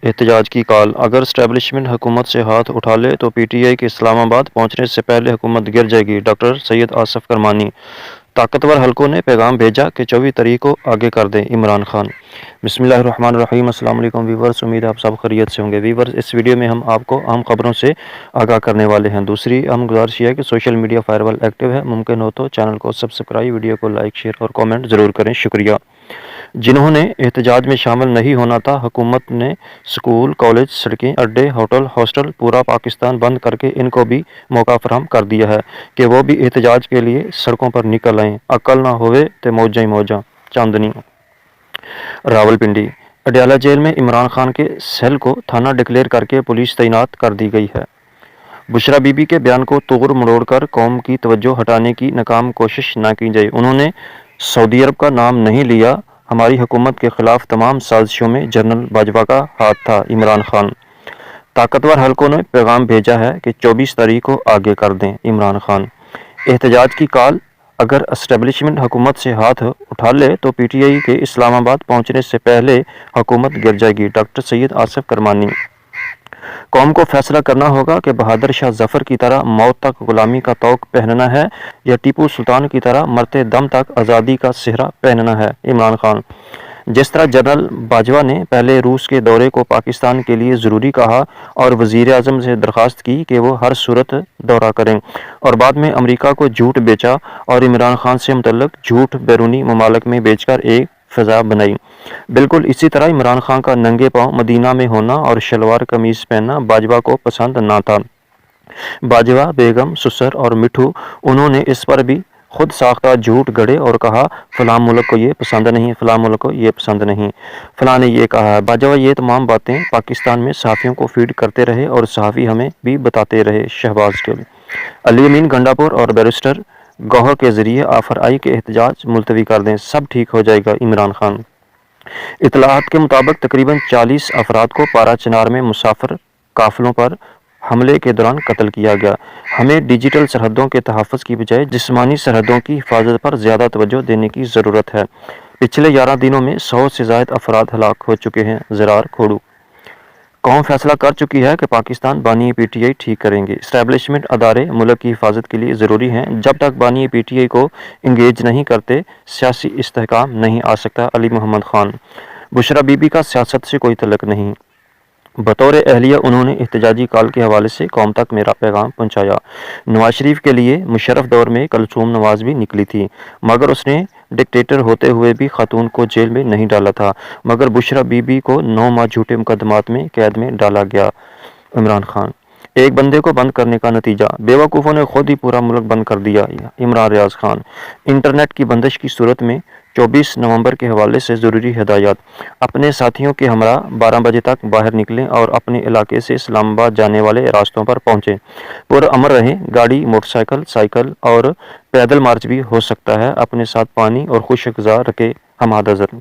احتجاج کی کال۔ اگر اسٹیبلشمنٹ حکومت سے ہاتھ اٹھا لے تو پی ٹی آئی کے اسلام آباد پہنچنے سے پہلے حکومت گر جائے گی: ڈاکٹر سید آصف کرمانی۔ طاقتور حلقوں نے پیغام بھیجا کہ 24 تاریخ کو آگے کر دیں: عمران خان۔ بسم اللہ الرحمن الرحیم۔ السلام علیکم ویورز، امید ہے آپ سب خیریت سے ہوں گے۔ ویورز، اس ویڈیو میں ہم آپ کو اہم خبروں سے آگاہ کرنے والے ہیں۔ دوسری اہم گزارش یہ ہے کہ سوشل میڈیا فائر وال ایکٹیو ہے، ممکن ہو تو چینل کو سبسکرائب، ویڈیو کو لائک، شیئر اور کامنٹ ضرور کریں، شکریہ۔ جنہوں نے احتجاج میں شامل نہیں ہونا تھا، حکومت نے سکول، کالج، سڑکیں، اڈے، ہوٹل، ہاسٹل، پورا پاکستان بند کر کے ان کو بھی موقع فراہم کر دیا ہے کہ وہ بھی احتجاج کے لیے سڑکوں پر نکل آئیں۔ عقل نہ ہوئے تے موجاں ہی موجاں۔ چاندنی، راولپنڈی۔ اڈیالہ جیل میں عمران خان کے سیل کو تھانہ ڈکلیئر کر کے پولیس تعینات کر دی گئی ہے۔ بشرا بی بی کے بیان کو توڑ مروڑ کر قوم کی توجہ ہٹانے کی ناکام کوشش نہ کی جائے۔ انہوں نے سعودی عرب کا نام نہیں لیا، ہماری حکومت کے خلاف تمام سازشوں میں جنرل باجوہ کا ہاتھ تھا: عمران خان۔ طاقتور حلقوں نے پیغام بھیجا ہے کہ 24 تاریخ کو آگے کر دیں: عمران خان۔ احتجاج کی کال۔ اگر اسٹیبلشمنٹ حکومت سے ہاتھ اٹھا لے تو پی ٹی آئی کے اسلام آباد پہنچنے سے پہلے حکومت گر جائے گی: ڈاکٹر سید آصف کرمانی۔ قوم کو فیصلہ کرنا ہوگا کہ بہادر شاہ ظفر کی طرح موت تک غلامی کا طوق پہننا ہے یا ٹیپو سلطان کی طرح مرتے دم تک آزادی کا سہرا پہننا ہے: عمران خان۔ جس طرح جنرل باجوہ نے پہلے روس کے دورے کو پاکستان کے لیے ضروری کہا اور وزیر اعظم سے درخواست کی کہ وہ ہر صورت دورہ کریں، اور بعد میں امریکہ کو جھوٹ بیچا اور عمران خان سے متعلق جھوٹ بیرونی ممالک میں بیچ کر ایک فضا بنائی، بالکل اسی طرح عمران خان کا ننگے پاؤں مدینہ میں ہونا اور شلوار قمیض پہننا باجوہ کو پسند نہ تھا۔ باجوہ، بیگم، سسر اور مٹھو، انہوں نے اس پر بھی خود ساختہ جھوٹ گڑھے اور کہا فلاں ملک کو یہ پسند نہیں، فلاں ملک کو یہ پسند نہیں، فلاں نے یہ کہا ہے۔ باجوہ یہ تمام باتیں پاکستان میں صحافیوں کو فیڈ کرتے رہے اور صحافی ہمیں بھی بتاتے رہے۔ شہباز گل، علی امین گنڈا پور اور بیرسٹر گوہر کے ذریعے آفر آئی کہ احتجاج ملتوی کر دیں، سب ٹھیک ہو جائے گا: عمران خان۔ اطلاعات کے مطابق تقریباً 40 افراد کو پارا چنار میں مسافر قافلوں پر حملے کے دوران قتل کیا گیا۔ ہمیں ڈیجیٹل سرحدوں کے تحفظ کی بجائے جسمانی سرحدوں کی حفاظت پر زیادہ توجہ دینے کی ضرورت ہے۔ پچھلے 11 دنوں میں 100 سے زائد افراد ہلاک ہو چکے ہیں: زرار کھوڑو۔ قوم فیصلہ کر چکی ہے کہ پاکستان بانی پی ٹی آئی ٹھیک کریں گے۔ اسٹیبلشمنٹ ادارے ملک کی حفاظت کے لیے ضروری ہیں، جب تک بانی پی ٹی آئی کو انگیج نہیں کرتے سیاسی استحکام نہیں آ سکتا: علی محمد خان۔ بشرا بی بی کا سیاست سے کوئی تعلق نہیں، بطور اہلیہ انہوں نے احتجاجی کال کے حوالے سے قوم تک میرا پیغام پہنچایا۔ نواز شریف کے لیے مشرف دور میں کلثوم نواز بھی نکلی تھی، مگر اس نے ڈکٹیٹر ہوتے ہوئے بھی خاتون کو جیل میں نہیں ڈالا تھا، مگر بشرا بی بی کو 9 ماہ جھوٹے مقدمات میں قید میں ڈالا گیا: عمران خان۔ ایک بندے کو بند کرنے کا نتیجہ، بیوقوفوں نے خود ہی پورا ملک بند کر دیا: عمران ریاض خان۔ انٹرنیٹ کی بندش کی صورت میں 24 نومبر کے حوالے سے ضروری ہدایات: اپنے ساتھیوں کے ہمراہ 12 بجے تک باہر نکلیں اور اپنے علاقے سے اسلام آباد جانے والے راستوں پر پہنچیں، پرامن رہیں، گاڑی، موٹر سائیکل، سائیکل اور پیدل مارچ بھی ہو سکتا ہے، اپنے ساتھ پانی اور خشک غذا رکھیں، ہمہ نظر۔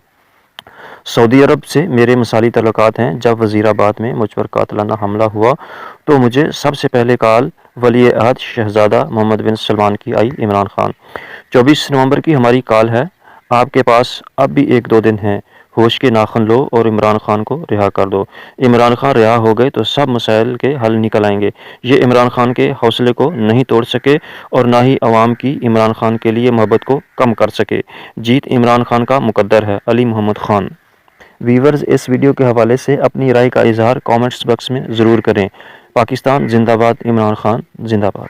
سعودی عرب سے میرے مثالی تعلقات ہیں، جب وزیر آباد میں مجھ پر قاتلانہ حملہ ہوا تو مجھے سب سے پہلے کال ولی عہد شہزادہ محمد بن سلمان کی آئی: عمران خان۔ 24 نومبر کی ہماری کال ہے، آپ کے پاس اب بھی 1-2 دن ہیں، ہوش کے ناخن لو اور عمران خان کو رہا کر دو۔ عمران خان رہا ہو گئے تو سب مسائل کے حل نکل آئیں گے۔ یہ عمران خان کے حوصلے کو نہیں توڑ سکے اور نہ ہی عوام کی عمران خان کے لیے محبت کو کم کر سکے۔ جیت عمران خان کا مقدر ہے: علی محمد خان۔ ویورز، اس ویڈیو کے حوالے سے اپنی رائے کا اظہار کامنٹس باکس میں ضرور کریں۔ پاکستان زندہ باد، عمران خان زندہ باد۔